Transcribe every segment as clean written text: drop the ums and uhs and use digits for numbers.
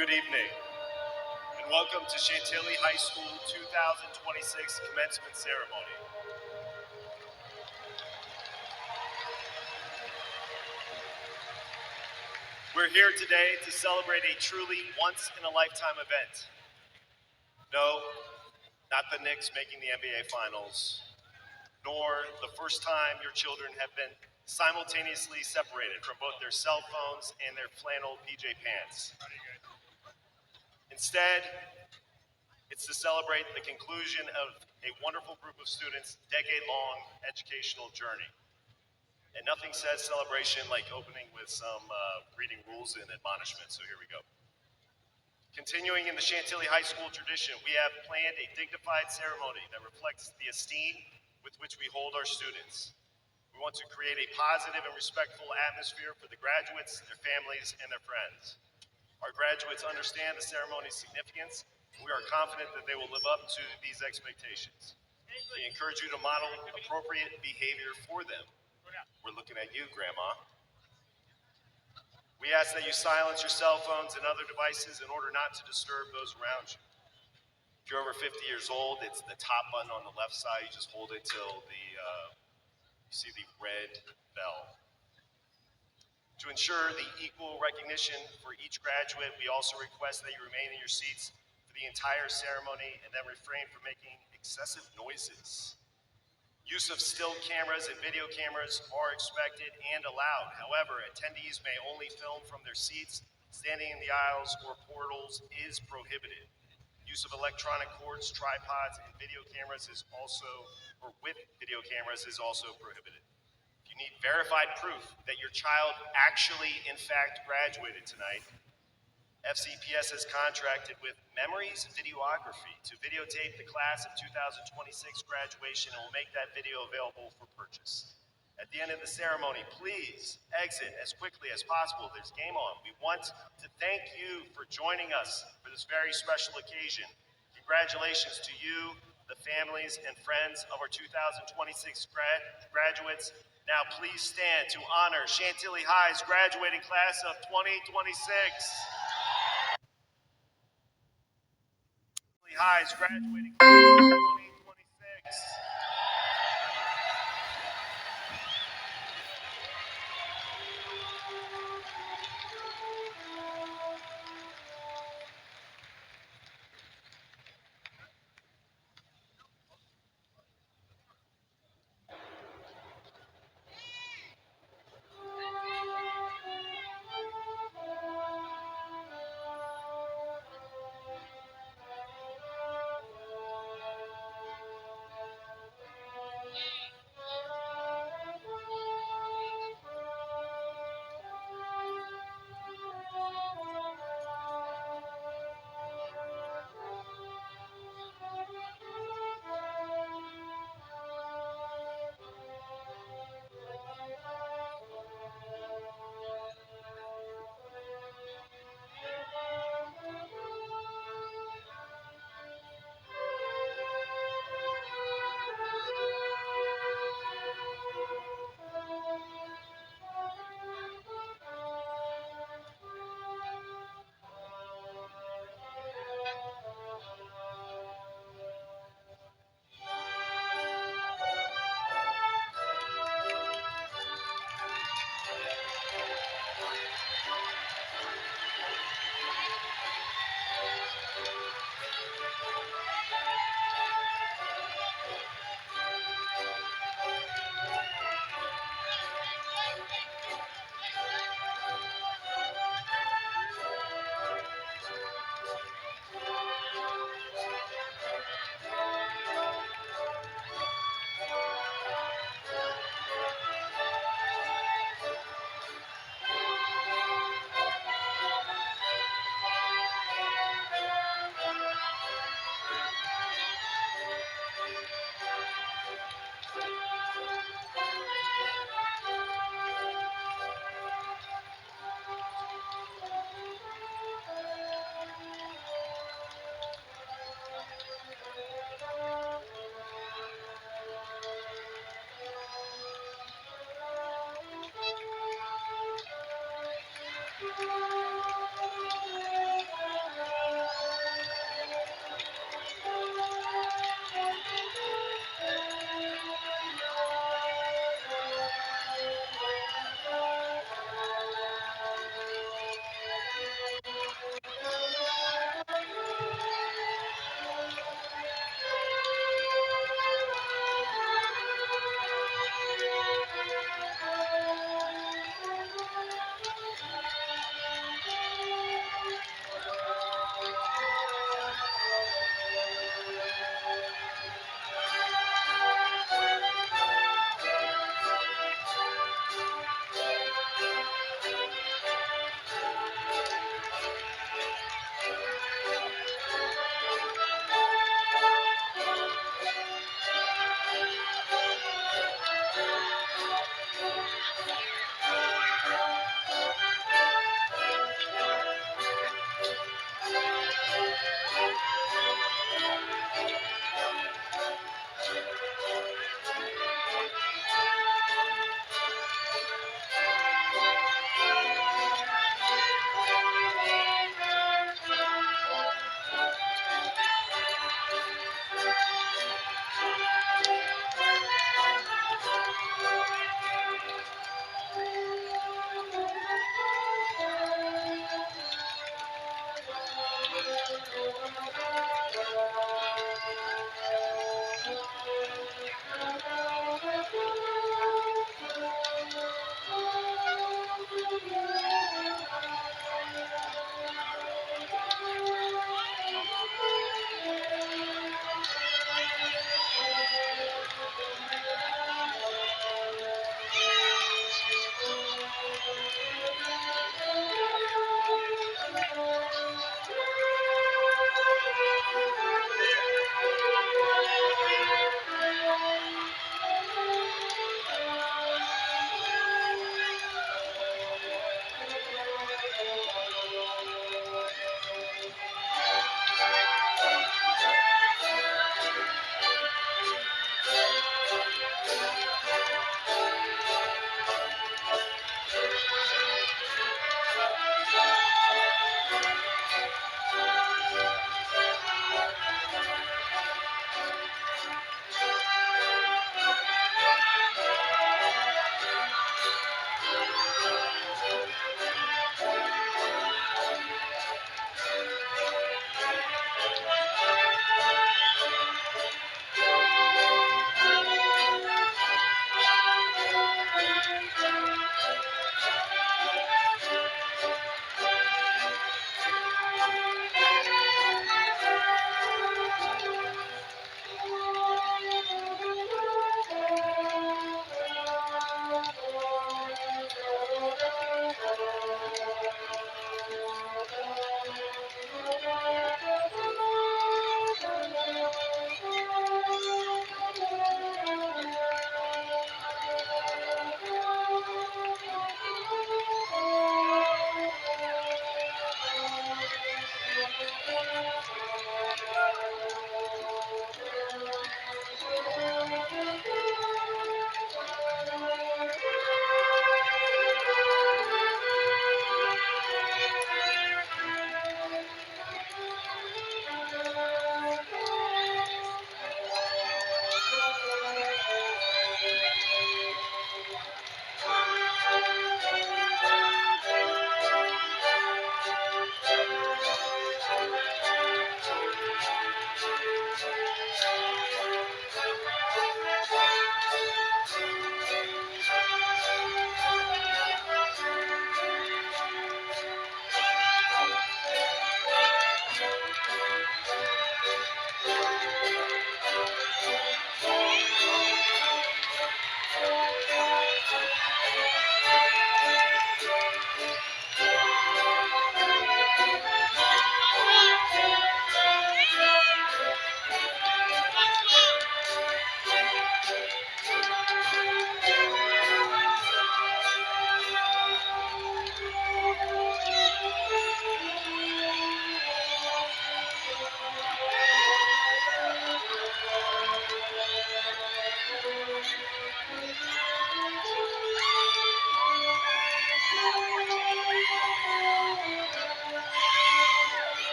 Good evening, and welcome to Chantilly High School 2026 Commencement Ceremony. We're here today to celebrate a truly once-in-a-lifetime event. No, not the Knicks making the NBA Finals, nor the first time your children have been simultaneously separated from both their cell phones and their flannel PJ pants. Instead, it's to celebrate the conclusion of a wonderful group of students' decade-long educational journey. And nothing says celebration like opening with some reading rules and admonishments, so here we go. Continuing in the Chantilly High School tradition, we have planned a dignified ceremony that reflects the esteem with which we hold our students. We want to create a positive and respectful atmosphere for the graduates, their families, and their friends. Our graduates understand the ceremony's significance, and we are confident that they will live up to these expectations. We encourage you to model appropriate behavior for them. We're looking at you, Grandma. We ask that you silence your cell phones and other devices in order not to disturb those around you. If you're over 50 years old, it's the top button on the left side. You just hold it till you see the red bell. To ensure the equal recognition for each graduate, we also request that you remain in your seats for the entire ceremony and then refrain from making excessive noises. Use of still cameras and video cameras are expected and allowed. However, attendees may only film from their seats. Standing in the aisles or portals is prohibited. Use of electronic cords, tripods, and video cameras is also, or with video cameras is also prohibited. If you need verified proof that your child actually, in fact, graduated tonight, FCPS has contracted with Memories Videography to videotape the class of 2026 graduation and will make that video available for purchase. At the end of the ceremony, please exit as quickly as possible. There's game on. We want to thank you for joining us for this very special occasion. Congratulations to you, the families and friends of our 2026 graduates. Now please stand to honor Chantilly High's graduating class of 2026. High's graduating class of 2026.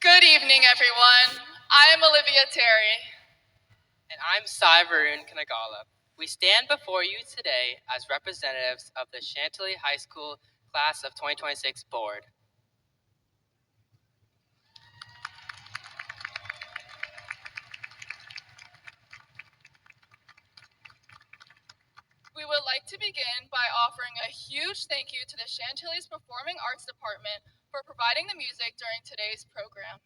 Good evening, everyone. I am Olivia Terry. And I'm Sai Varun Kanagala. We stand before you today as representatives of the Chantilly High School Class of 2026 Board. We would like to begin by offering a huge thank you to the Chantilly's Performing Arts Department for providing the music during today's program.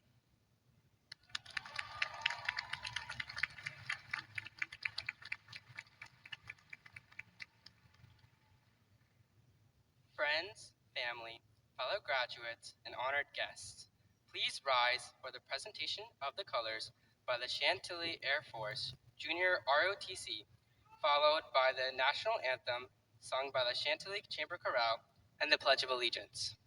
Friends, family, fellow graduates, and honored guests, please rise for the presentation of the colors by the Chantilly Air Force Junior ROTC, followed by the national anthem sung by the Chantilly Chamber Chorale and the Pledge of Allegiance.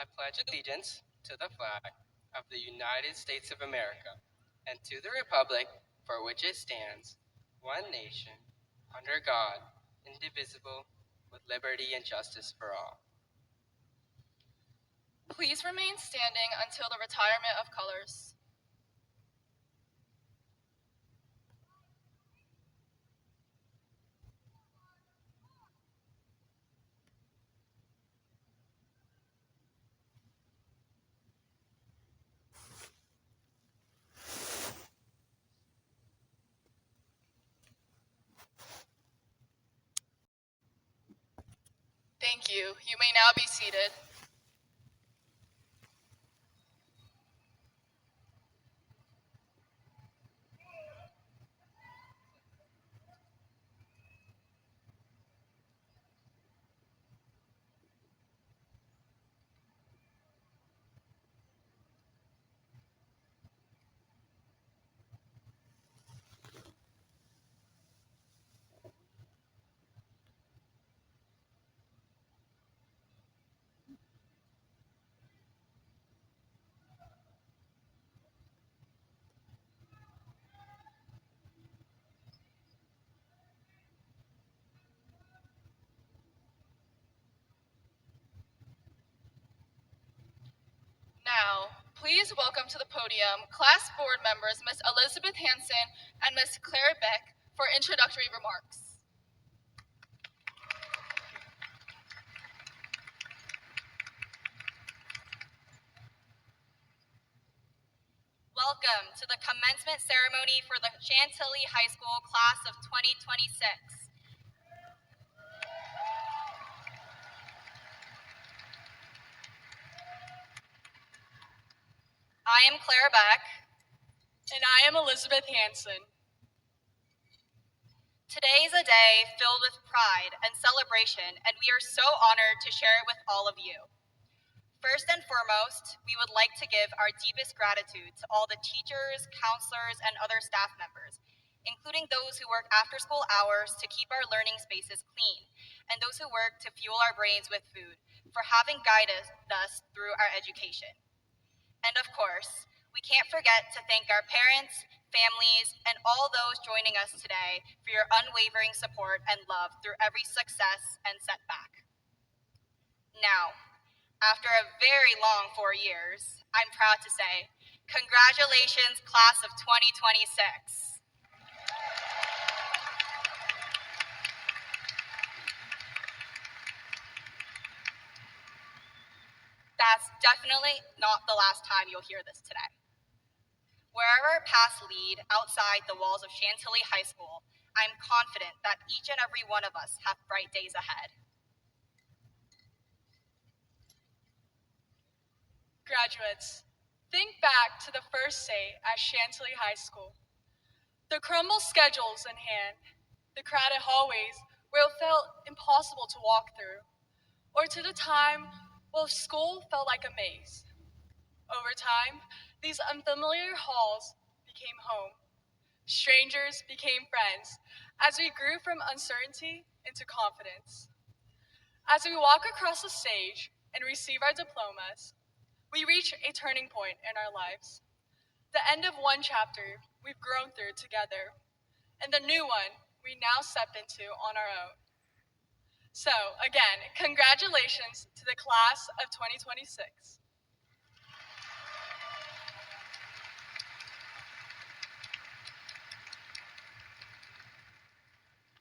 I pledge allegiance to the flag of the United States of America and to the republic for which it stands, one nation, under God, indivisible, with liberty and justice for all. Please remain standing until the retirement of colors. Thank you. You may now be seated. Please welcome to the podium class board members Ms. Elizabeth Hanson and Ms. Claire Beck for introductory remarks. Welcome to the commencement ceremony for the Chantilly High School class of 2026. I am Claire Beck. And I am Elizabeth Hanson. Today is a day filled with pride and celebration, and we are so honored to share it with all of you. First and foremost, we would like to give our deepest gratitude to all the teachers, counselors, and other staff members, including those who work after school hours to keep our learning spaces clean, and those who work to fuel our brains with food, for having guided us through our education. And of course, we can't forget to thank our parents, families, and all those joining us today for your unwavering support and love through every success and setback. Now, after a very long 4 years, I'm proud to say, congratulations, class of 2026. That's definitely not the last time you'll hear this today. Wherever our paths lead outside the walls of Chantilly High School, I'm confident that each and every one of us have bright days ahead. Graduates, think back to the first day at Chantilly High School. The crumble schedules in hand, the crowded hallways where it felt impossible to walk through, or to the time where school felt like a maze. Over time, these unfamiliar halls became home. Strangers became friends as we grew from uncertainty into confidence. As we walk across the stage and receive our diplomas, we reach a turning point in our lives. The end of one chapter we've grown through together, and the new one we now step into on our own. So, again, congratulations to the class of 2026.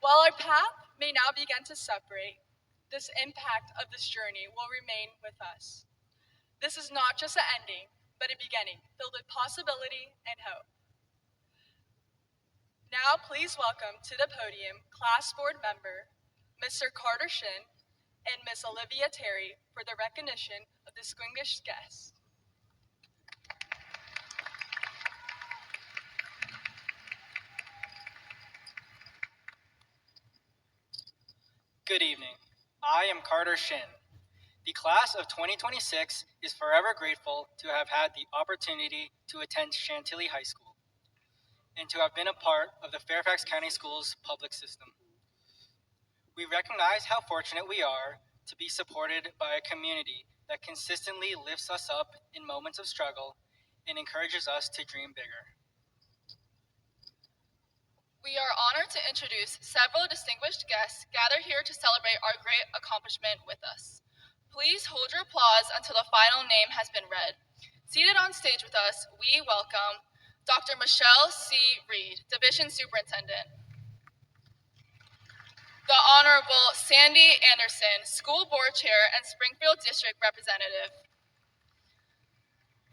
While our path may now begin to separate, this impact of this journey will remain with us. This is not just an ending, but a beginning filled with possibility and hope. Now, please welcome to the podium class board member Mr. Carter Shin and Miss Olivia Terry for the recognition of distinguished guests. Good evening. I am Carter Shin. The class of 2026 is forever grateful to have had the opportunity to attend Chantilly High School and to have been a part of the Fairfax County Schools public system. We recognize how fortunate we are to be supported by a community that consistently lifts us up in moments of struggle and encourages us to dream bigger. We are honored to introduce several distinguished guests gathered here to celebrate our great accomplishment with us. Please hold your applause until the final name has been read. Seated on stage with us, we welcome Dr. Michelle C. Reed, Division Superintendent. The Honorable Sandy Anderson, School Board Chair and Springfield District Representative.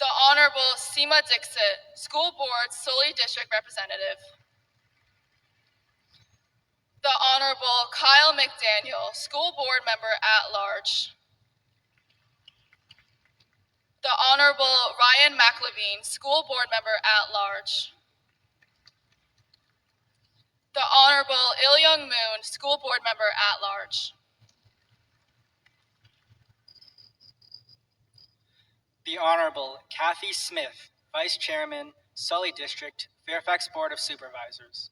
The Honorable Seema Dixit, School Board Sully District Representative. The Honorable Kyle McDaniel, School Board Member at Large. The Honorable Ryan McLevine, School Board Member at Large. The Honorable Il Young Moon, School Board Member at Large. The Honorable Kathy Smith, Vice Chairman, Sully District, Fairfax Board of Supervisors.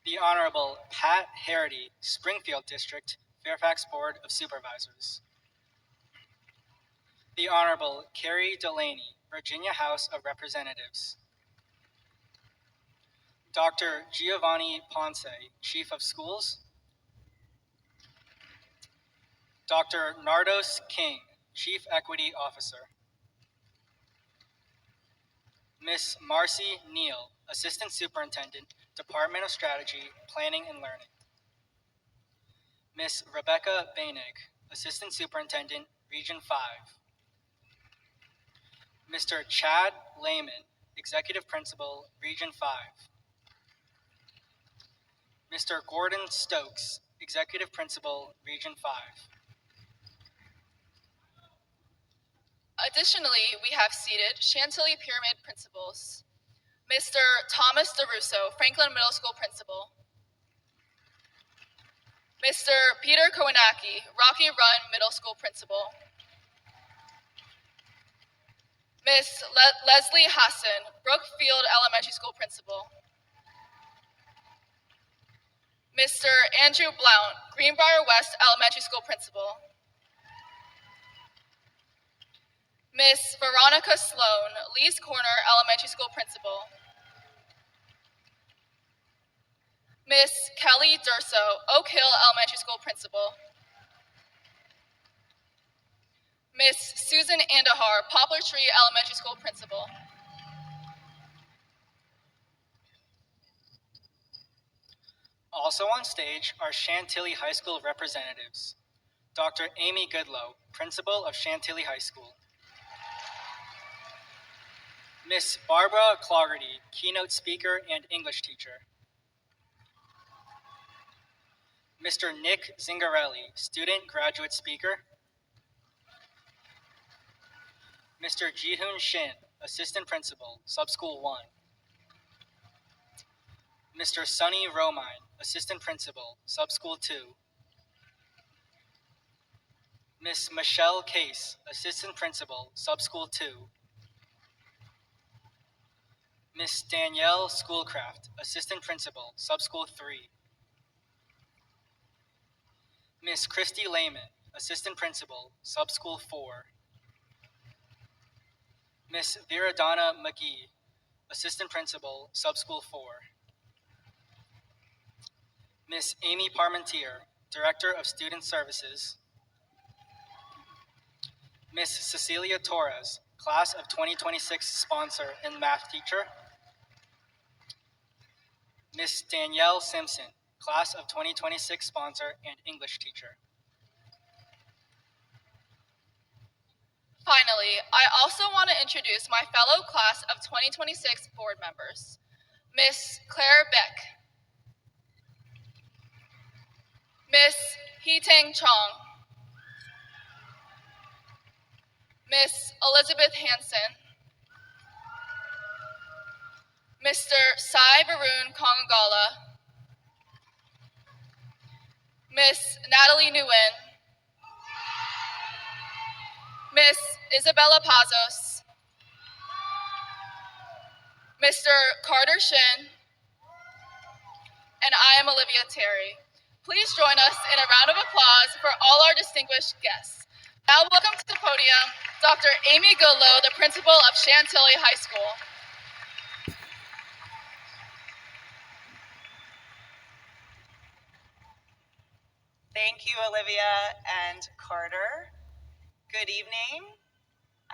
The Honorable Pat Harity, Springfield District, Fairfax Board of Supervisors. The Honorable Carrie Delaney, Virginia House of Representatives. Dr. Giovanni Ponce, Chief of Schools. Dr. Nardos King, Chief Equity Officer. Miss Marcy Neal, Assistant Superintendent, Department of Strategy, Planning and Learning. Miss Rebecca Bainig, Assistant Superintendent, Region 5. Mr. Chad Lehman, Executive Principal, Region 5. Mr. Gordon Stokes, Executive Principal, Region 5. Additionally, we have seated Chantilly Pyramid principals. Mr. Thomas DeRusso, Franklin Middle School Principal. Mr. Peter Kowanaki, Rocky Run Middle School Principal. Miss Leslie Hassan, Brookfield Elementary School Principal. Mr. Andrew Blount, Greenbrier West Elementary School Principal. Miss Veronica Sloan, Lee's Corner Elementary School Principal. Miss Kelly Durso, Oak Hill Elementary School Principal. Miss Susan Andahar, Poplar Tree Elementary School Principal. Also on stage are Chantilly High School representatives. Dr. Amy Goodlow, Principal of Chantilly High School. Miss Barbara Clougherty, Keynote Speaker and English Teacher. Mr. Nick Zingarelli, Student Graduate Speaker. Mr. Jihoon Shin, Assistant Principal, Subschool 1. Mr. Sunny Romine, Assistant Principal, Subschool 2. Miss Michelle Case, Assistant Principal, Subschool 2. Miss Danielle Schoolcraft, Assistant Principal, Subschool 3. Miss Christy Lehman, Assistant Principal, Subschool 4. Miss Viradana McGee, Assistant Principal, Subschool 4. Miss Amy Parmentier, Director of Student Services. Miss Cecilia Torres, Class of 2026 Sponsor and Math Teacher. Miss Danielle Simpson, Class of 2026 Sponsor and English Teacher. Finally, I also want to introduce my fellow Class of 2026 board members. Miss Claire Beck. Miss Hee-Tang Chong. Miss Elizabeth Hansen. Mr. Sai Varun Kongagala. Miss Natalie Nguyen. Miss Isabella Pazos. Mr. Carter Shin. And I am Olivia Terry. Please join us in a round of applause for all our distinguished guests. Now welcome to the podium, Dr. Amy Goodlow, the principal of Chantilly High School. Thank you, Olivia and Carter. Good evening.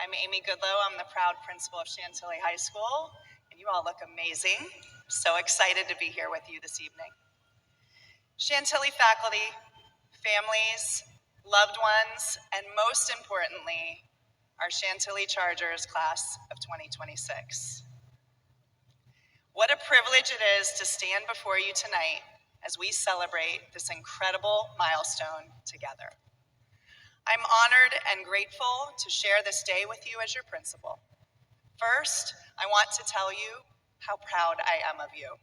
I'm Amy Goodlow. I'm the proud principal of Chantilly High School, and you all look amazing. So excited to be here with you this evening. Chantilly faculty, families, loved ones, and most importantly, our Chantilly Chargers class of 2026. What a privilege it is to stand before you tonight as we celebrate this incredible milestone together. I'm honored and grateful to share this day with you as your principal. First, I want to tell you how proud I am of you,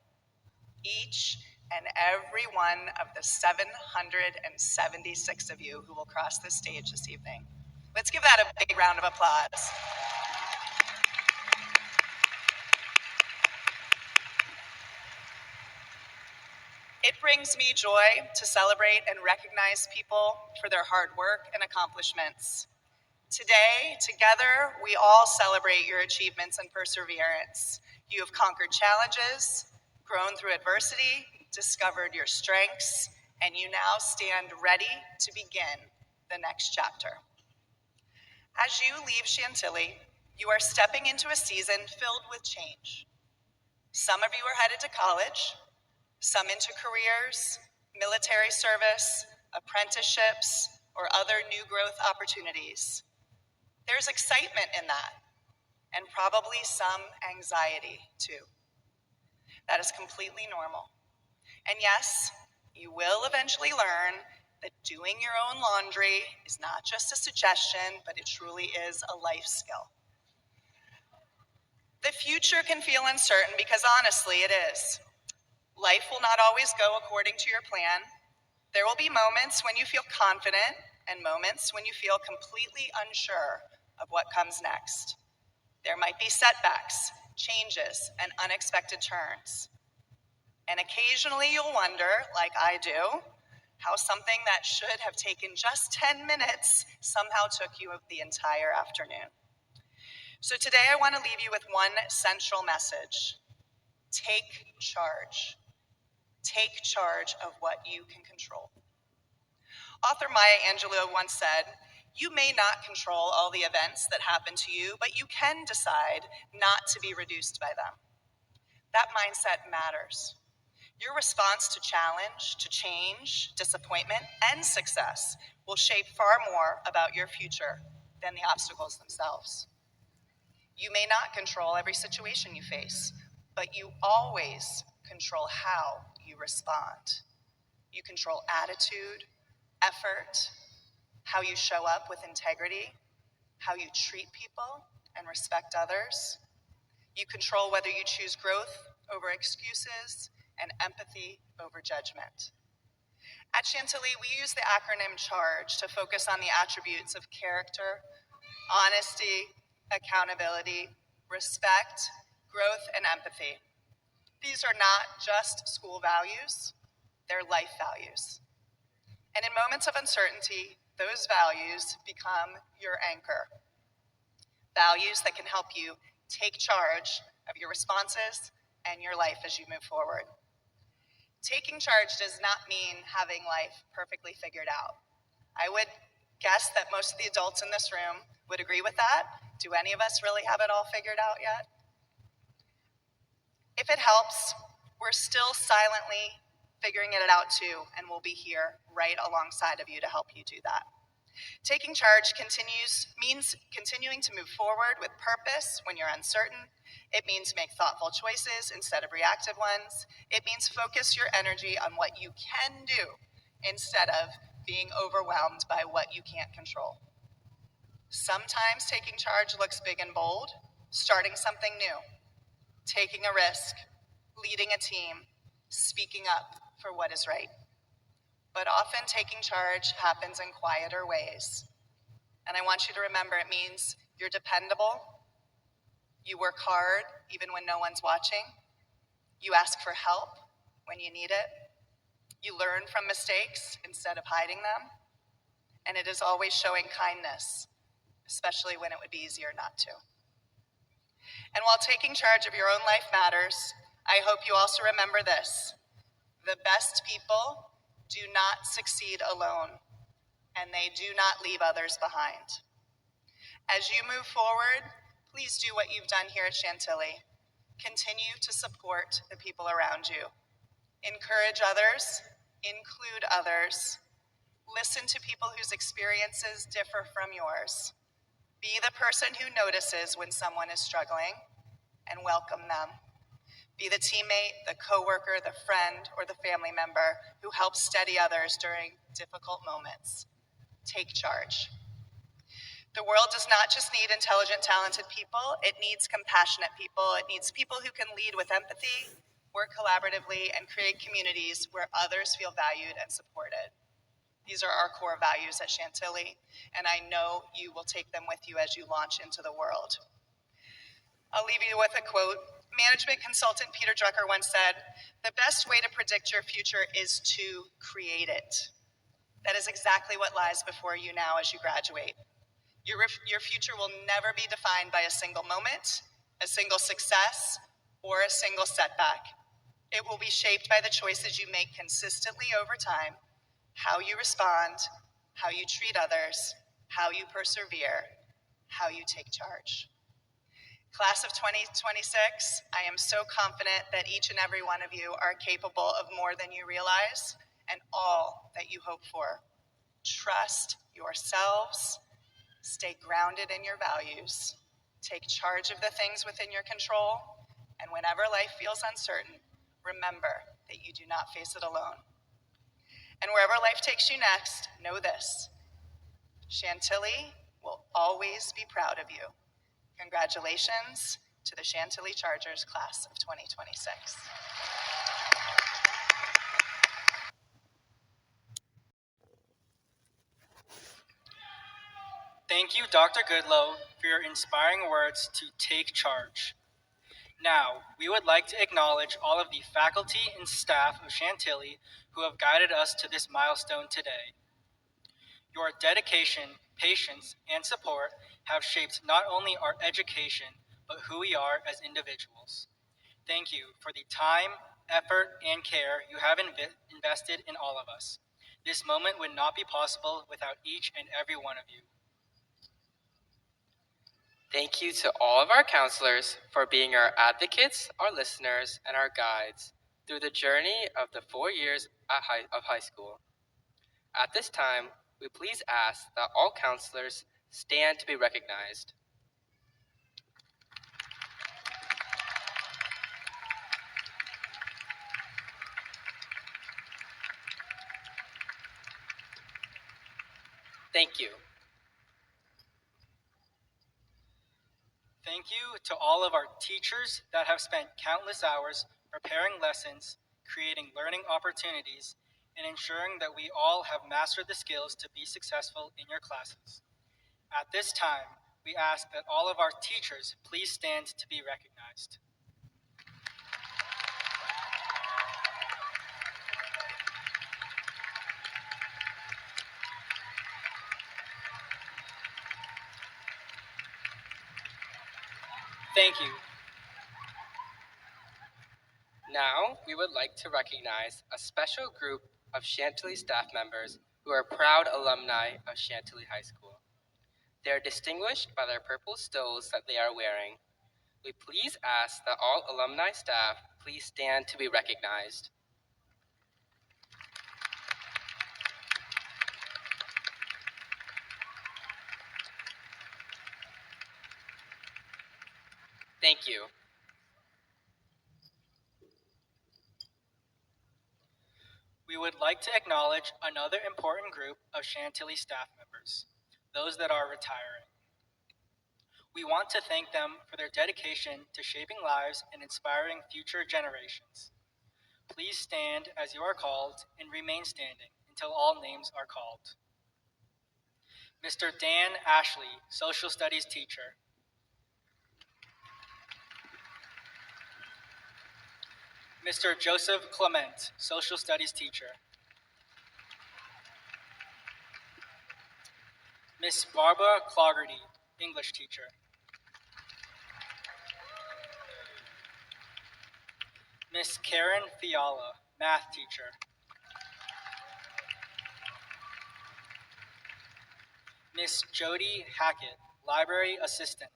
each and every one of the 776 of you who will cross this stage this evening. Let's give that a big round of applause. It brings me joy to celebrate and recognize people for their hard work and accomplishments. Today, together, we all celebrate your achievements and perseverance. You have conquered challenges, grown through adversity, discovered your strengths, and you now stand ready to begin the next chapter. As you leave Chantilly, You are stepping into a season filled with change. Some of you are headed to college, some into careers, military service, apprenticeships, or other new growth opportunities. There's excitement in that, and probably some anxiety too. That is completely normal. And yes, you will eventually learn that doing your own laundry is not just a suggestion, but it truly is a life skill. The future can feel uncertain because honestly, it is. Life will not always go according to your plan. There will be moments when you feel confident and moments when you feel completely unsure of what comes next. There might be setbacks, changes, and unexpected turns. And occasionally you'll wonder, like I do, how something that should have taken just 10 minutes somehow took you the entire afternoon. So today I want to leave you with one central message. Take charge. Take charge of what you can control. Author Maya Angelou once said, "You may not control all the events that happen to you, but you can decide not to be reduced by them." That mindset matters. Your response to challenge, to change, disappointment, and success will shape far more about your future than the obstacles themselves. You may not control every situation you face, but you always control how you respond. You control attitude, effort, how you show up with integrity, how you treat people and respect others. You control whether you choose growth over excuses and empathy over judgment. At Chantilly, we use the acronym CHARGE to focus on the attributes of character, honesty, accountability, respect, growth, and empathy. These are not just school values, they're life values. And in moments of uncertainty, those values become your anchor. Values that can help you take charge of your responses and your life as you move forward. Taking charge does not mean having life perfectly figured out. I would guess that most of the adults in this room would agree with that. Do any of us really have it all figured out yet? If it helps, we're still silently figuring it out too, and we'll be here right alongside of you to help you do that. Taking charge means continuing to move forward with purpose when you're uncertain. It means make thoughtful choices instead of reactive ones. It means focus your energy on what you can do instead of being overwhelmed by what you can't control. Sometimes taking charge looks big and bold, starting something new, taking a risk, leading a team, speaking up for what is right. But often taking charge happens in quieter ways. And I want you to remember it means you're dependable, you work hard even when no one's watching, you ask for help when you need it, you learn from mistakes instead of hiding them, and it is always showing kindness, especially when it would be easier not to. And while taking charge of your own life matters, I hope you also remember this. The best people do not succeed alone, and they do not leave others behind. As you move forward, please do what you've done here at Chantilly. Continue to support the people around you. Encourage others, include others, listen to people whose experiences differ from yours. Be the person who notices when someone is struggling and welcome them. Be the teammate, the coworker, the friend, or the family member who helps steady others during difficult moments. Take charge. The world does not just need intelligent, talented people. It needs compassionate people. It needs people who can lead with empathy, work collaboratively, and create communities where others feel valued and supported. These are our core values at Chantilly, and I know you will take them with you as you launch into the world. I'll leave you with a quote. Management consultant Peter Drucker once said, "The best way to predict your future is to create it." That is exactly what lies before you now as you graduate. Your future will never be defined by a single moment, a single success, or a single setback. It will be shaped by the choices you make consistently over time, how you respond, how you treat others, how you persevere, how you take charge. Class of 2026, I am so confident that each and every one of you are capable of more than you realize and all that you hope for. Trust yourselves, stay grounded in your values, take charge of the things within your control, and whenever life feels uncertain, remember that you do not face it alone. And wherever life takes you next, know this: Chantilly will always be proud of you. Congratulations to the Chantilly Chargers class of 2026. Thank you, Dr. Goodlow, for your inspiring words to take charge. Now, we would like to acknowledge all of the faculty and staff of Chantilly who have guided us to this milestone today. Your dedication, patience, and support have shaped not only our education, but who we are as individuals. Thank you for the time, effort, and care you have invested in all of us. This moment would not be possible without each and every one of you. Thank you to all of our counselors for being our advocates, our listeners, and our guides through the journey of the 4 years of high school. At this time, we please ask that all counselors stand to be recognized. Thank you. Thank you to all of our teachers that have spent countless hours preparing lessons, creating learning opportunities, and ensuring that we all have mastered the skills to be successful in your classes. At this time, we ask that all of our teachers please stand to be recognized. Thank you. Now, we would like to recognize a special group of Chantilly staff members who are proud alumni of Chantilly High School. They are distinguished by their purple stoles that they are wearing. We please ask that all alumni staff please stand to be recognized. Thank you. We would like to acknowledge another important group of Chantilly staff members, those that are retiring. We want to thank them for their dedication to shaping lives and inspiring future generations. Please stand as you are called and remain standing until all names are called. Mr. Dan Ashley, Social Studies teacher. Mr. Joseph Clement, Social Studies teacher. Miss Barbara Clougherty, English teacher. Miss Karen Fiala, Math teacher. Miss Jody Hackett, Library Assistant.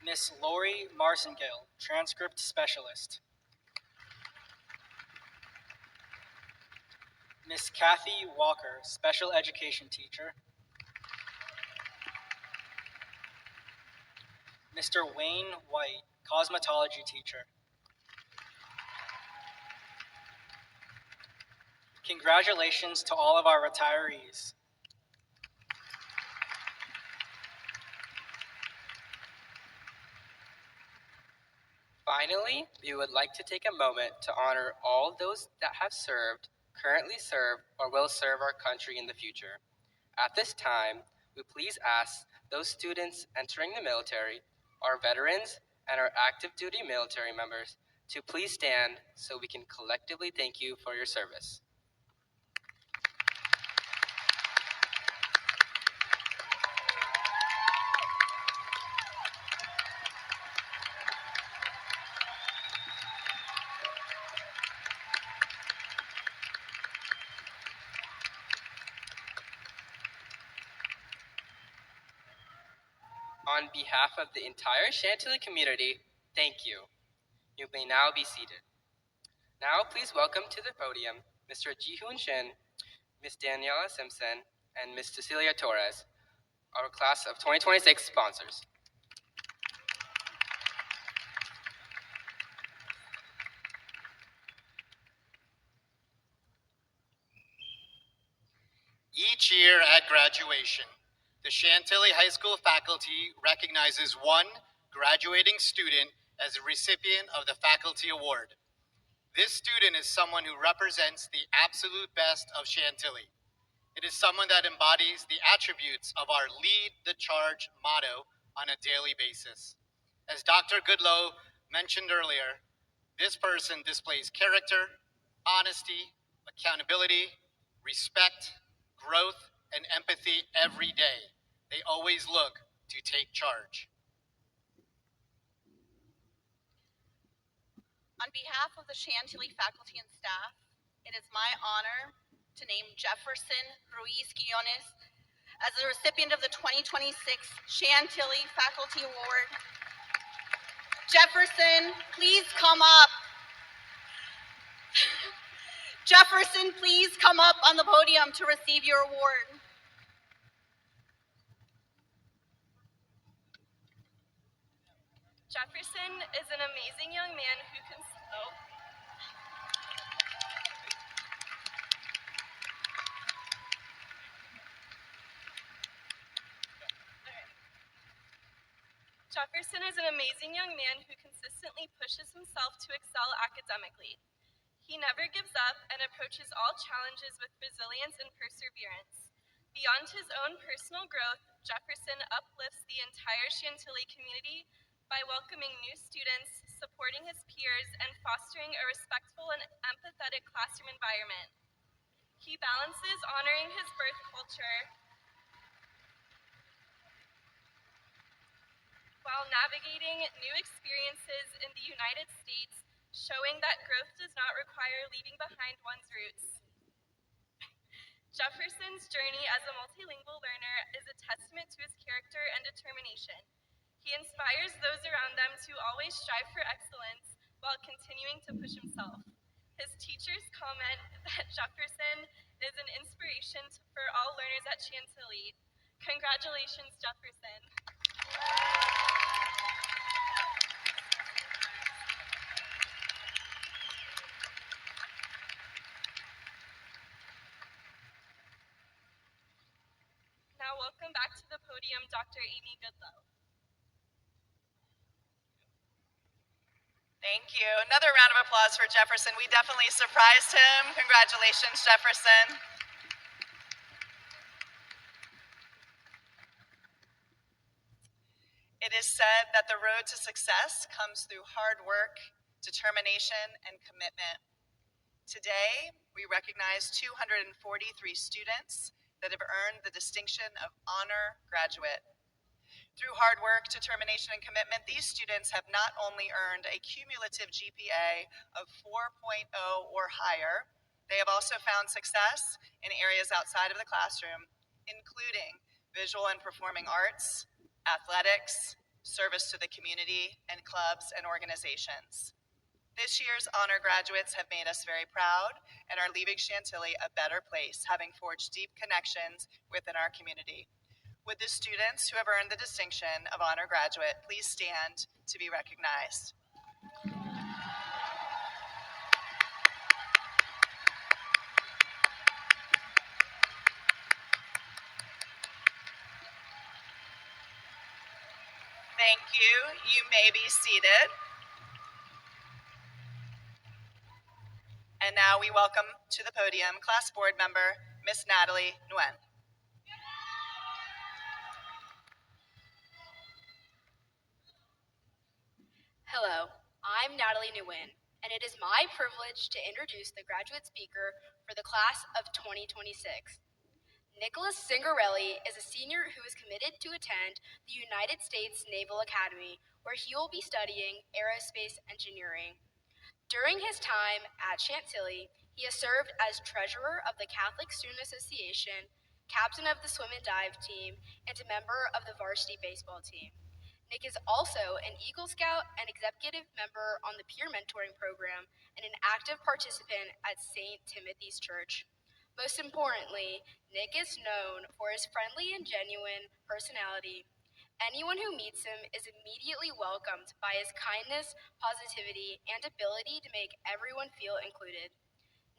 Miss Lori Marsengale, Transcript Specialist. Miss Kathy Walker, Special Education teacher. Mr. Wayne White, Cosmetology teacher. Congratulations to all of our retirees. Finally, we would like to take a moment to honor all those that have served, currently serve, or will serve our country in the future. At this time, we please ask those students entering the military, our veterans, and our active duty military members to please stand so we can collectively thank you for your service. On behalf of the entire Chantilly community, thank you. You may now be seated. Now, please welcome to the podium Mr. Jihoon Shin, Ms. Daniela Simpson, and Ms. Cecilia Torres, our class of 2026 sponsors. Each year at graduation, the Chantilly High School faculty recognizes one graduating student as a recipient of the Faculty Award. This student is someone who represents the absolute best of Chantilly. It is someone that embodies the attributes of our Lead the Charge motto on a daily basis. As Dr. Goodlow mentioned earlier, this person displays character, honesty, accountability, respect, growth, and empathy every day. They always look to take charge. On behalf of the Chantilly faculty and staff, it is my honor to name Jefferson Ruiz Quillones as the recipient of the 2026 Chantilly Faculty Award. Jefferson, please come up. Jefferson, please come up on the podium to receive your award. Jefferson is an amazing young man who can. Jefferson is an amazing young man who consistently pushes himself to excel academically. He never gives up and approaches all challenges with resilience and perseverance. Beyond his own personal growth, Jefferson uplifts the entire Chantilly community by welcoming new students, supporting his peers, and fostering a respectful and empathetic classroom environment. He balances honoring his birth culture while navigating new experiences in the United States, showing that growth does not require leaving behind one's roots. Jefferson's journey as a multilingual learner is a testament to his character and determination. He inspires those around them to always strive for excellence while continuing to push himself. His teachers comment that Jefferson is an inspiration for all learners at Chantilly. Congratulations, Jefferson. Now welcome back to the podium, Dr. Amy Goodlow. Thank you. Another round of applause for Jefferson. We definitely surprised him. Congratulations, Jefferson. It is said that the road to success comes through hard work, determination, and commitment. Today, we recognize 243 students that have earned the distinction of Honor Graduate. Through hard work, determination, and commitment, these students have not only earned a cumulative GPA of 4.0 or higher, they have also found success in areas outside of the classroom, including visual and performing arts, athletics, service to the community, and clubs and organizations. This year's honor graduates have made us very proud and are leaving Chantilly a better place, having forged deep connections within our community. Would the students who have earned the distinction of honor graduate please stand to be recognized? Thank you. You may be seated. And now we welcome to the podium class board member, Miss Natalie Nguyen. Hello, I'm Natalie Nguyen, and it is my privilege to introduce the graduate speaker for the class of 2026. Nicholas Zingarelli is a senior who is committed to attend the United States Naval Academy, where he will be studying aerospace engineering. During his time at Chantilly, he has served as treasurer of the Catholic Student Association, captain of the swim and dive team, and a member of the varsity baseball team. Nick is also an Eagle Scout and executive member on the peer mentoring program and an active participant at St. Timothy's Church. Most importantly, Nick is known for his friendly and genuine personality. Anyone who meets him is immediately welcomed by his kindness, positivity, and ability to make everyone feel included.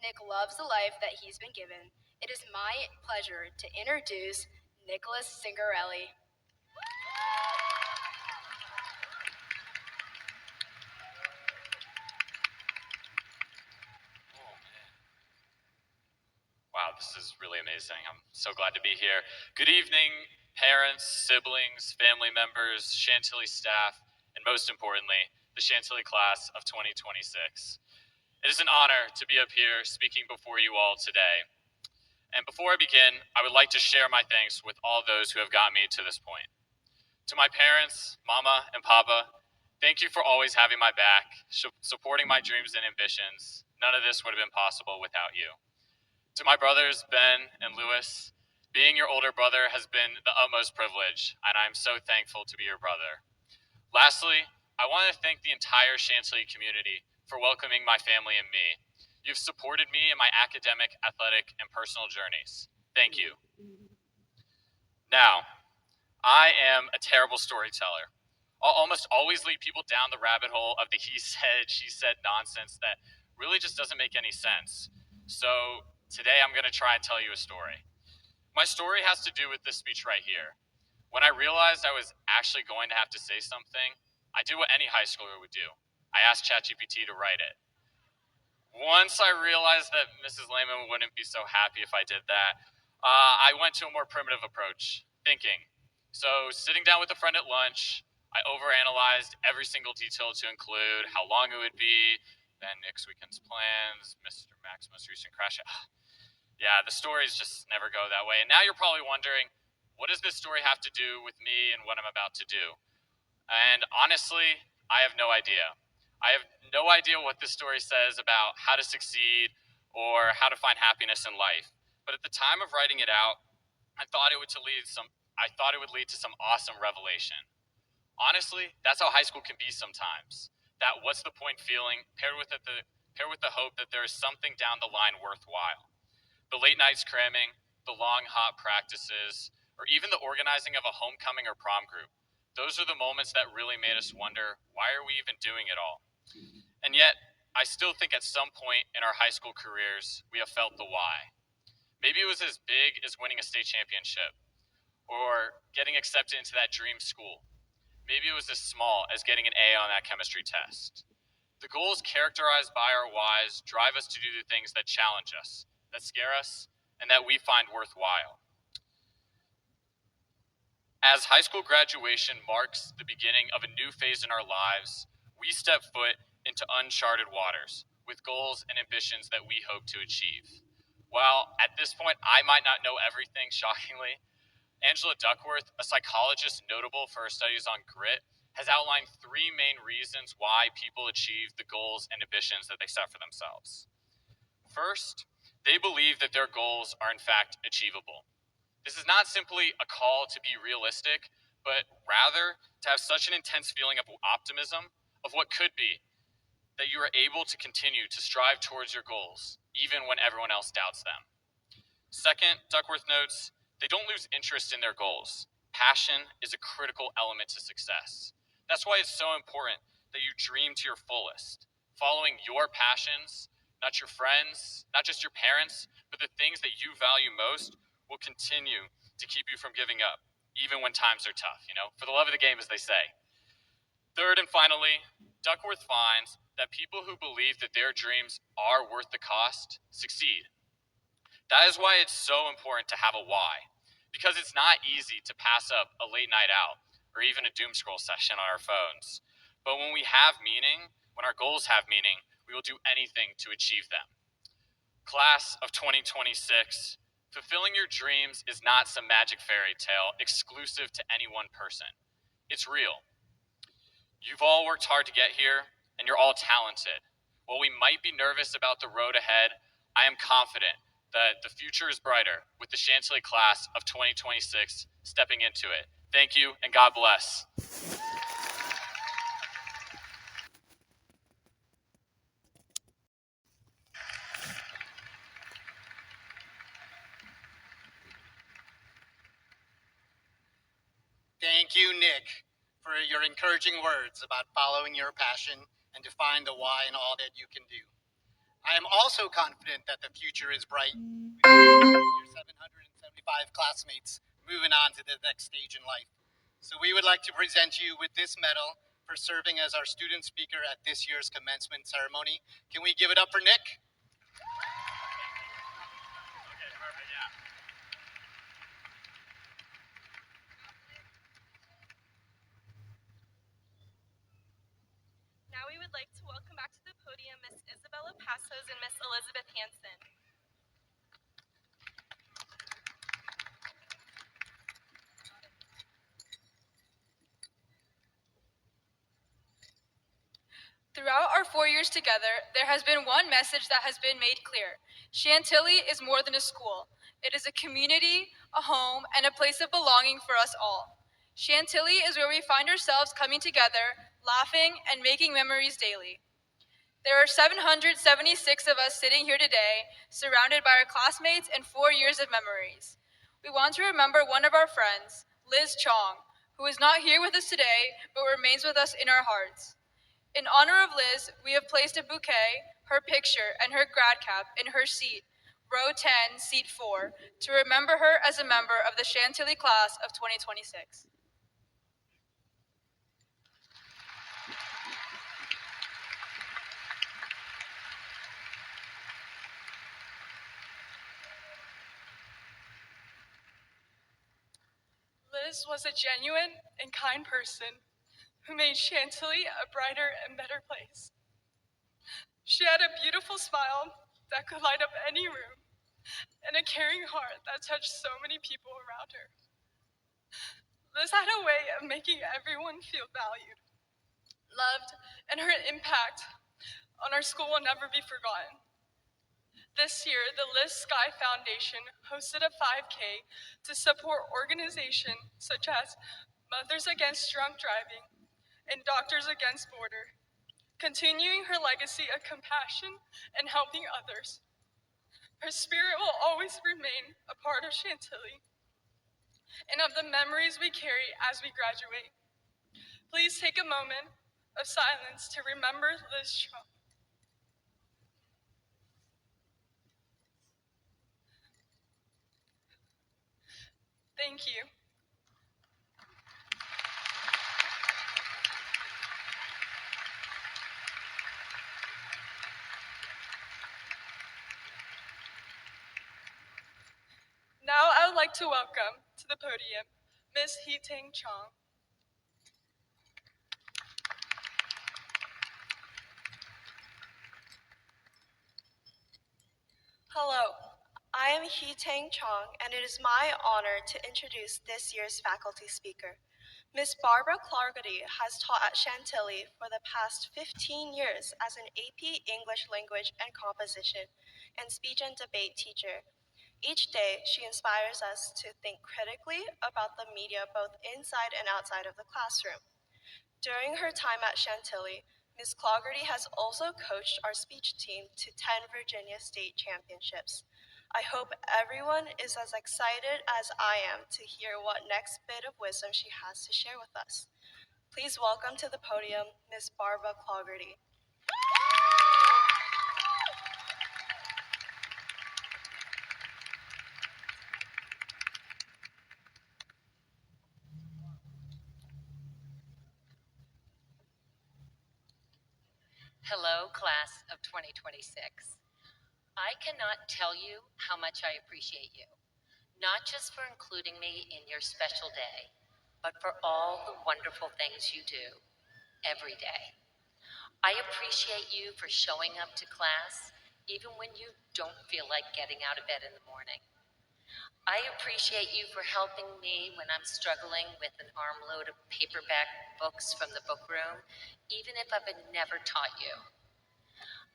Nick loves the life that he's been given. It is my pleasure to introduce Nicholas Singarelli. Wow, this is really amazing. I'm so glad to be here. Good evening, parents, siblings, family members, Chantilly staff, and most importantly, the Chantilly class of 2026. It is an honor to be up here speaking before you all today. And before I begin, I would like to share my thanks with all those who have gotten me to this point. To my parents, Mama and Papa, thank you for always having my back, supporting my dreams and ambitions. None of this would have been possible without you. To my brothers, Ben and Lewis, being your older brother has been the utmost privilege, and I'm so thankful to be your brother. Lastly, I want to thank the entire Chantilly community for welcoming my family and me. You've supported me in my academic, athletic, and personal journeys. Thank you. Now, I am a terrible storyteller. I'll almost always lead people down the rabbit hole of the he said, she said nonsense that really just doesn't make any sense. So today I'm going to try and tell you a story. My story has to do with this speech right here. When I realized I was actually going to have to say something, I did what any high schooler would do. I asked ChatGPT to write it. Once I realized that Mrs. Lehman wouldn't be so happy if I did that, I went to a more primitive approach, thinking. So sitting down with a friend at lunch, I overanalyzed every single detail to include how long it would be, then Nick's weekend's plans, Mr. Mac's most recent crash. Yeah, the stories just never go that way. And now you're probably wondering, what does this story have to do with me and what I'm about to do? And honestly, I have no idea. I have no idea what this story says about how to succeed or how to find happiness in life. But at the time of writing it out, I thought it would lead to some awesome revelation. Honestly, that's how high school can be sometimes. That what's the point feeling paired with the hope that there is something down the line worthwhile. The late nights cramming, the long hot practices, or even the organizing of a homecoming or prom group. Those are the moments that really made us wonder, why are we even doing it all? And yet, I still think at some point in our high school careers, we have felt the why. Maybe it was as big as winning a state championship or getting accepted into that dream school. Maybe it was as small as getting an A on that chemistry test. The goals characterized by our whys drive us to do the things that challenge us, that scare us, and that we find worthwhile. As high school graduation marks the beginning of a new phase in our lives, we step foot into uncharted waters with goals and ambitions that we hope to achieve. While at this point I might not know everything, shockingly, Angela Duckworth, a psychologist notable for her studies on grit, has outlined 3 main reasons why people achieve the goals and ambitions that they set for themselves. First, they believe that their goals are in fact achievable. This is not simply a call to be realistic, but rather to have such an intense feeling of optimism of what could be, that you are able to continue to strive towards your goals, even when everyone else doubts them. Second, Duckworth notes, they don't lose interest in their goals. Passion is a critical element to success. That's why it's so important that you dream to your fullest, following your passions, not your friends, not just your parents, but the things that you value most will continue to keep you from giving up, even when times are tough, for the love of the game, as they say. Third and finally, Duckworth finds that people who believe that their dreams are worth the cost succeed. That is why it's so important to have a why, because it's not easy to pass up a late night out or even a doom scroll session on our phones. But when we have meaning, when our goals have meaning, we will do anything to achieve them. Class of 2026, fulfilling your dreams is not some magic fairy tale exclusive to any one person. It's real. You've all worked hard to get here, and you're all talented. While we might be nervous about the road ahead, I am confident that the future is brighter with the Chantilly class of 2026 stepping into it. Thank you, and God bless. Thank you, Nick, for your encouraging words about following your passion and to find the why in all that you can do. I am also confident that the future is bright with your 775 classmates moving on to the next stage in life. So we would like to present you with this medal for serving as our student speaker at this year's commencement ceremony. Can we give it up for Nick? Okay, perfect, yeah. Now we would like to welcome back to the podium Miss Isabella Passos and Miss Elizabeth Hansen. Throughout our 4 years together, there has been one message that has been made clear. Chantilly is more than a school. It is a community, a home, and a place of belonging for us all. Chantilly is where we find ourselves coming together, laughing, and making memories daily. There are 776 of us sitting here today, surrounded by our classmates and 4 years of memories. We want to remember one of our friends, Liz Chong, who is not here with us today, but remains with us in our hearts. In honor of Liz, we have placed a bouquet, her picture, and her grad cap in her seat, row 10, seat 4, to remember her as a member of the Chantilly class of 2026. Liz was a genuine and kind person who made Chantilly a brighter and better place. She had a beautiful smile that could light up any room and a caring heart that touched so many people around her. Liz had a way of making everyone feel valued, loved, and her impact on our school will never be forgotten. This year, the Liz Sky Foundation hosted a 5K to support organizations such as Mothers Against Drunk Driving and Doctors Against Border, continuing her legacy of compassion and helping others. Her spirit will always remain a part of Chantilly and of the memories we carry as we graduate. Please take a moment of silence to remember Liz Chong. Thank you. Now I would like to welcome to the podium Ms. Hee-Tang Chong. Hello, I am Hee-Tang Chong, and it is my honor to introduce this year's faculty speaker. Ms. Barbara Clargety has taught at Chantilly for the past 15 years as an AP English Language and Composition and Speech and Debate teacher. Each day, she inspires us to think critically about the media both inside and outside of the classroom. During her time at Chantilly, Ms. Cloggerty has also coached our speech team to 10 Virginia State Championships. I hope everyone is as excited as I am to hear what next bit of wisdom she has to share with us. Please welcome to the podium Ms. Barbara Cloggerty. Hello, class of 2026. I cannot tell you how much I appreciate you, not just for including me in your special day, but for all the wonderful things you do every day. I appreciate you for showing up to class even when you don't feel like getting out of bed in the morning. I appreciate you for helping me when I'm struggling with an armload of paperback books from the book room, even if I've never taught you.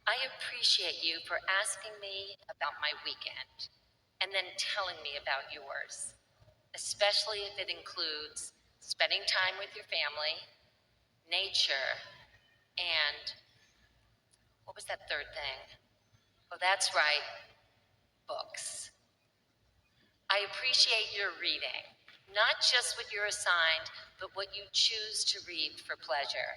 I appreciate you for asking me about my weekend and then telling me about yours, especially if it includes spending time with your family, nature, and what was that third thing? Oh, that's right, books. I appreciate your reading, not just what you're assigned, but what you choose to read for pleasure.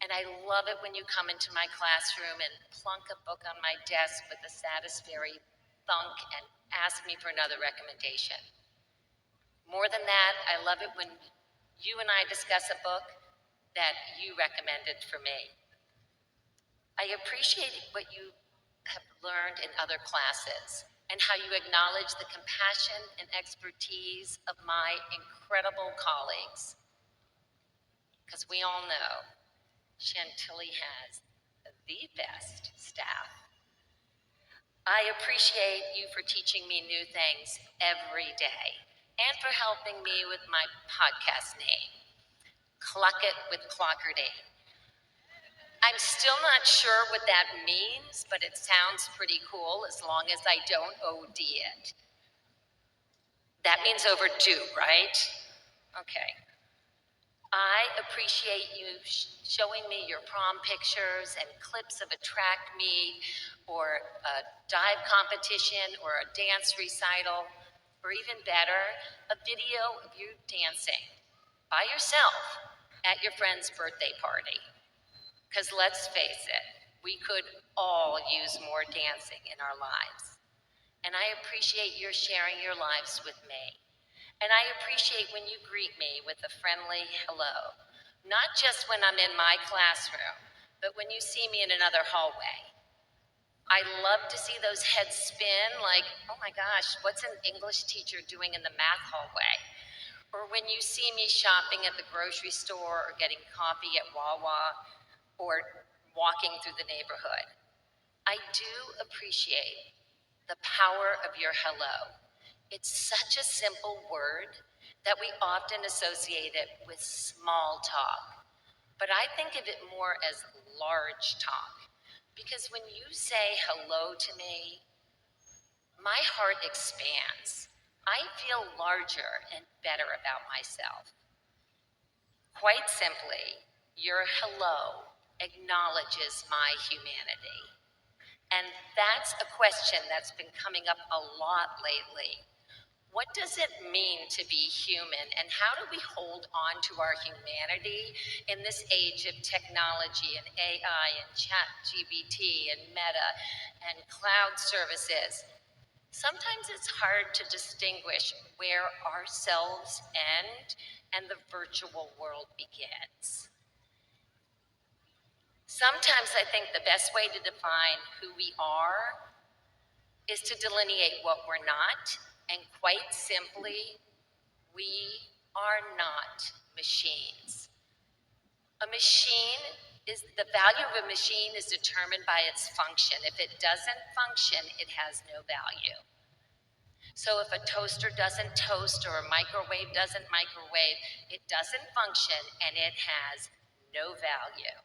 And I love it when you come into my classroom and plunk a book on my desk with a satisfactory thunk and ask me for another recommendation. More than that, I love it when you and I discuss a book that you recommended for me. I appreciate what you have learned in other classes and how you acknowledge the compassion and expertise of my incredible colleagues. Because we all know Chantilly has the best staff. I appreciate you for teaching me new things every day and for helping me with my podcast name, Cluck It with Clockerty. I'm still not sure what that means, but it sounds pretty cool as long as I don't OD it. That means overdue, right? Okay. I appreciate you showing me your prom pictures and clips of a track meet or a dive competition or a dance recital, or even better, a video of you dancing by yourself at your friend's birthday party. Because let's face it, we could all use more dancing in our lives. And I appreciate your sharing your lives with me. And I appreciate when you greet me with a friendly hello, not just when I'm in my classroom, but when you see me in another hallway. I love to see those heads spin like, oh my gosh, what's an English teacher doing in the math hallway? Or when you see me shopping at the grocery store or getting coffee at Wawa or walking through the neighborhood. I do appreciate the power of your hello. It's such a simple word that we often associate it with small talk. But I think of it more as large talk. Because when you say hello to me, my heart expands. I feel larger and better about myself. Quite simply, your hello acknowledges my humanity. And that's a question that's been coming up a lot lately. What does it mean to be human, and how do we hold on to our humanity in this age of technology and AI and ChatGPT and Meta and cloud services? Sometimes it's hard to distinguish where ourselves end and the virtual world begins. Sometimes I think the best way to define who we are is to delineate what we're not, and quite simply, we are not machines. A machine is, the value of a machine is determined by its function. If it doesn't function, it has no value. So if a toaster doesn't toast or a microwave doesn't microwave, it doesn't function and it has no value.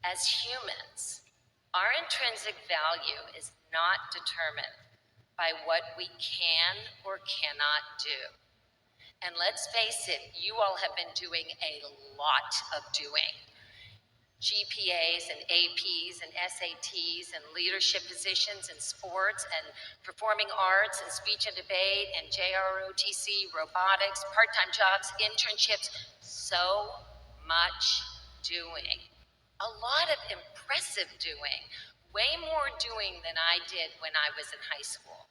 As humans, our intrinsic value is not determined by what we can or cannot do. And let's face it, you all have been doing a lot of doing. GPAs and APs and SATs and leadership positions in sports and performing arts and speech and debate and JROTC, robotics, part-time jobs, internships, so much doing. A lot of impressive doing, way more doing than I did when I was in high school.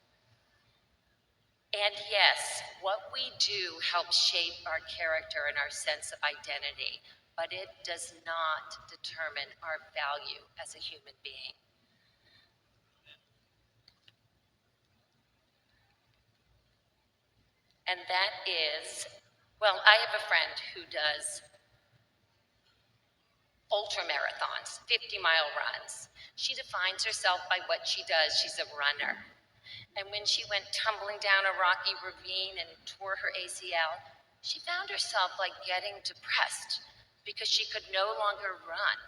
And yes, what we do helps shape our character and our sense of identity, but it does not determine our value as a human being. And that is, well, I have a friend who does ultra marathons, 50-mile runs. She defines herself by what she does. She's a runner. And when she went tumbling down a rocky ravine and tore her ACL, she found herself like getting depressed because she could no longer run.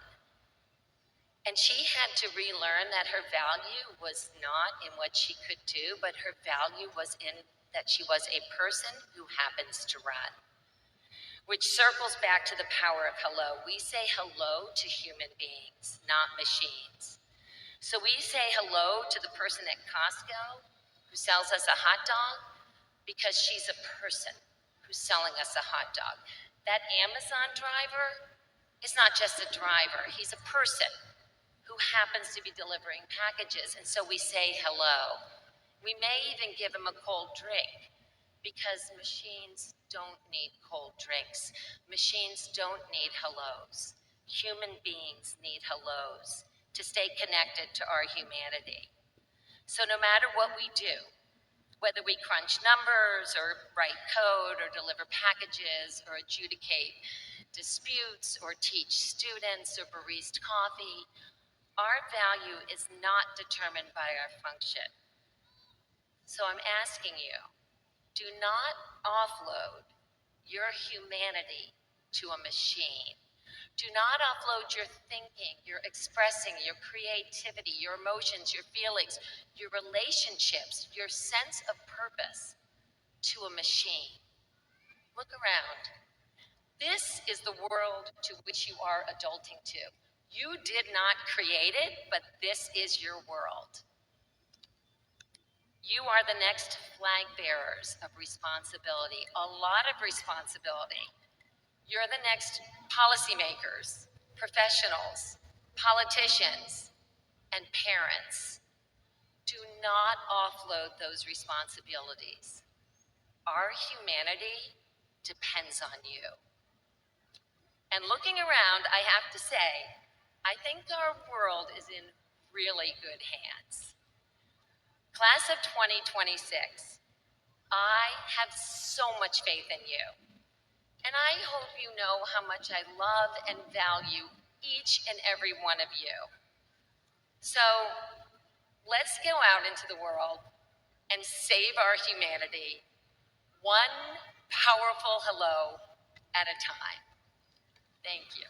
And she had to relearn that her value was not in what she could do, but her value was in that she was a person who happens to run. Which circles back to the power of hello. We say hello to human beings, not machines. So we say hello to the person at Costco who sells us a hot dog because she's a person who's selling us a hot dog. That Amazon driver is not just a driver, he's a person who happens to be delivering packages, and so we say hello. We may even give him a cold drink because machines don't need cold drinks. Machines don't need hellos. Human beings need hellos to stay connected to our humanity. So no matter what we do, whether we crunch numbers or write code or deliver packages or adjudicate disputes or teach students or barista coffee, our value is not determined by our function. So I'm asking you, do not offload your humanity to a machine. Do not offload your thinking, your expressing, your creativity, your emotions, your feelings, your relationships, your sense of purpose to a machine. Look around. This is the world to which you are adulting to. You did not create it, but this is your world. You are the next flag bearers of responsibility, a lot of responsibility. You're the next policymakers, professionals, politicians, and parents. Do not offload those responsibilities. Our humanity depends on you. And looking around, I have to say, I think our world is in really good hands. Class of 2026, I have so much faith in you. And I hope you know how much I love and value each and every one of you. So let's go out into the world and save our humanity, one powerful hello at a time. Thank you.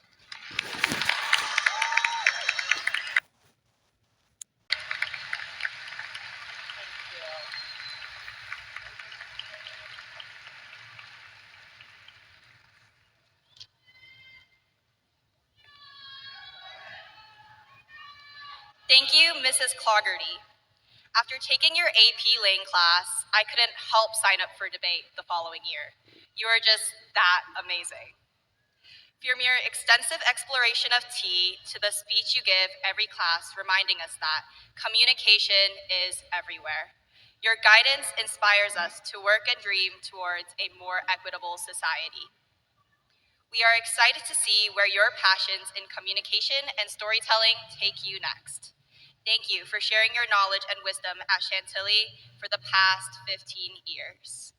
Thank you, Mrs. Cloggerty. After taking your AP Lane class, I couldn't help sign up for debate the following year. You are just that amazing. From your extensive exploration of tea to the speech you give every class reminding us that communication is everywhere. Your guidance inspires us to work and dream towards a more equitable society. We are excited to see where your passions in communication and storytelling take you next. Thank you for sharing your knowledge and wisdom at Chantilly for the past 15 years.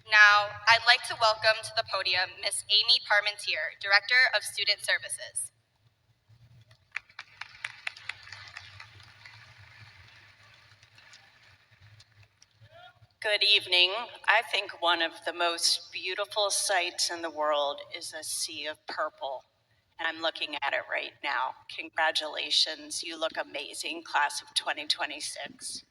Now, I'd like to welcome to the podium Miss Amy Parmentier, Director of Student Services. Good evening. I think one of the most beautiful sights in the world is a sea of purple. And I'm looking at it right now. Congratulations, you look amazing, class of 2026.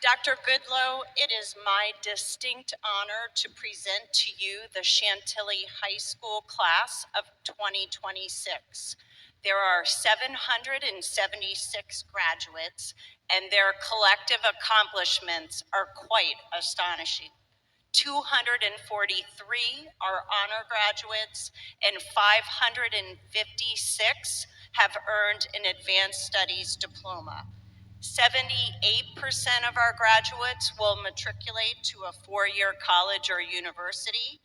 Dr. Goodlow, it is my distinct honor to present to you the Chantilly High School class of 2026. There are 776 graduates, and their collective accomplishments are quite astonishing. 243 are honor graduates, and 556 have earned an advanced studies diploma. 78% of our graduates will matriculate to a four-year college or university.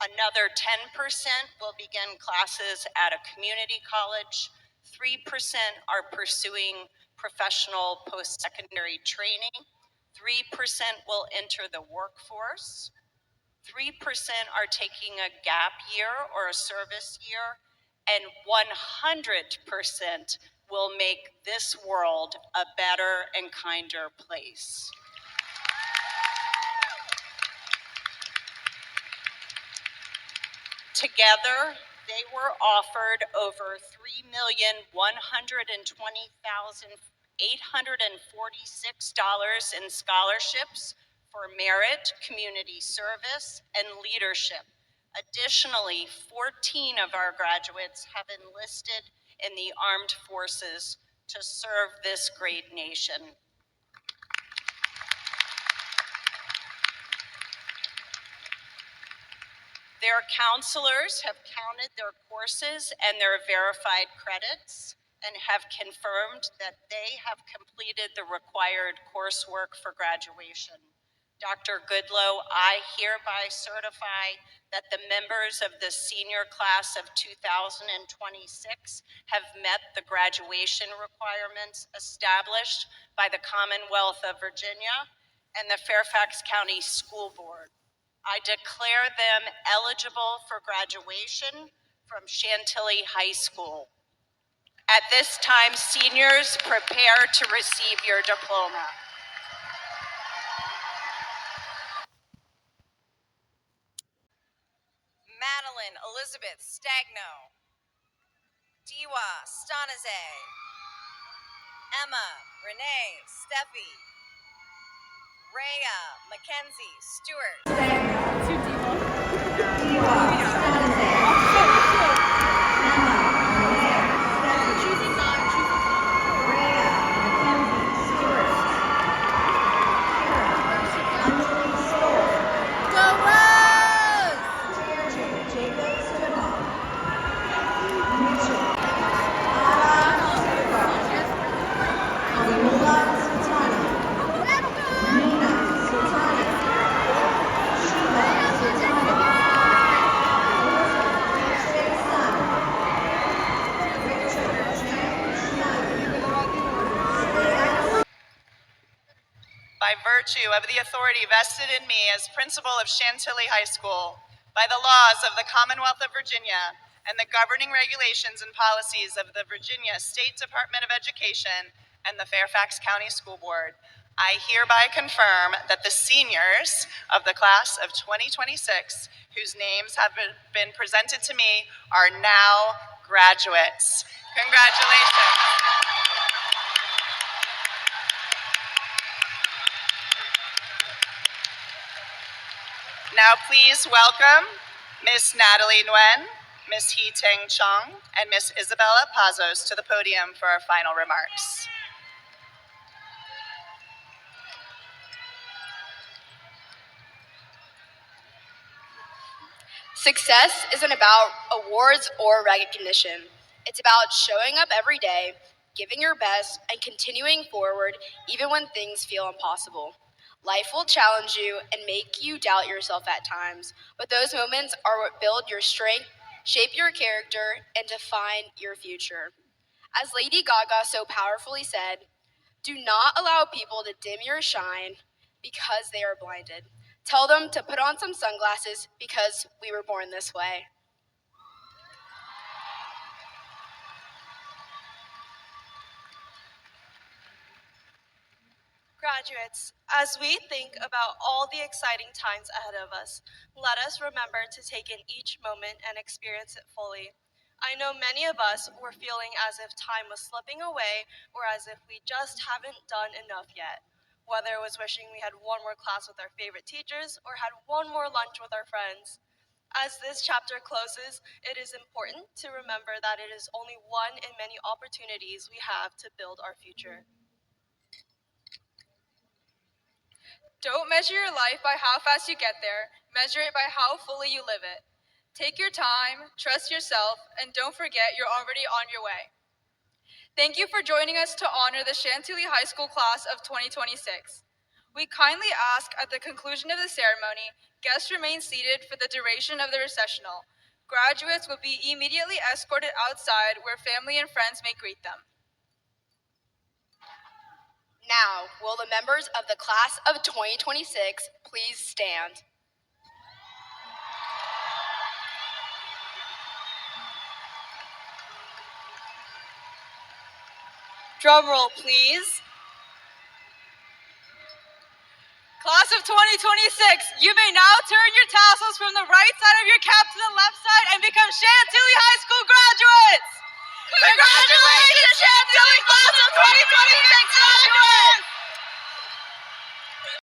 Another 10% will begin classes at a community college. 3% are pursuing professional post-secondary training. 3% will enter the workforce. 3% are taking a gap year or a service year, and 100% will make this world a better and kinder place. Together, they were offered over $3,120,846 in scholarships for merit, community service, and leadership, Additionally, 14 of our graduates have enlisted in the armed forces to serve this great nation. Their counselors have counted their courses and their verified credits and have confirmed that they have completed the required coursework for graduation. Dr. Goodlow, I hereby certify that the members of the senior class of 2026 have met the graduation requirements established by the Commonwealth of Virginia and the Fairfax County School Board. I declare them eligible for graduation from Chantilly High School. At this time, seniors, prepare to receive your diploma. Madeline Elizabeth Stagno, Diwa Stanaze, Emma Renee Steffi, Rhea Mackenzie Stewart. By virtue of the authority vested in me as principal of Chantilly High School, by the laws of the Commonwealth of Virginia, and the governing regulations and policies of the Virginia State Department of Education and the Fairfax County School Board, I hereby confirm that the seniors of the class of 2026, whose names have been presented to me, are now graduates. Congratulations. Now please welcome Miss Natalie Nguyen, Miss Hee-Teng Chong, and Miss Isabella Pazos to the podium for our final remarks. Success isn't about awards or recognition. It's about showing up every day, giving your best, and continuing forward even when things feel impossible. Life will challenge you and make you doubt yourself at times, but those moments are what build your strength, shape your character, and define your future. As Lady Gaga so powerfully said, do not allow people to dim your shine because they are blinded. Tell them to put on some sunglasses because we were born this way. Graduates, as we think about all the exciting times ahead of us, let us remember to take in each moment and experience it fully. I know many of us were feeling as if time was slipping away or as if we just haven't done enough yet. Whether it was wishing we had one more class with our favorite teachers or had one more lunch with our friends. As this chapter closes, it is important to remember that it is only one in many opportunities we have to build our future. Don't measure your life by how fast you get there, measure it by how fully you live it. Take your time, trust yourself, and don't forget you're already on your way. Thank you for joining us to honor the Chantilly High School class of 2026. We kindly ask at the conclusion of the ceremony, guests remain seated for the duration of the recessional. Graduates will be immediately escorted outside where family and friends may greet them. Now, will the members of the class of 2026 please stand? Drum roll, please. Class of 2026, you may now turn your tassels from the right side of your cap to the left side and become Chantilly High School graduates! Congratulations, Chantilly Class of 2026 graduates!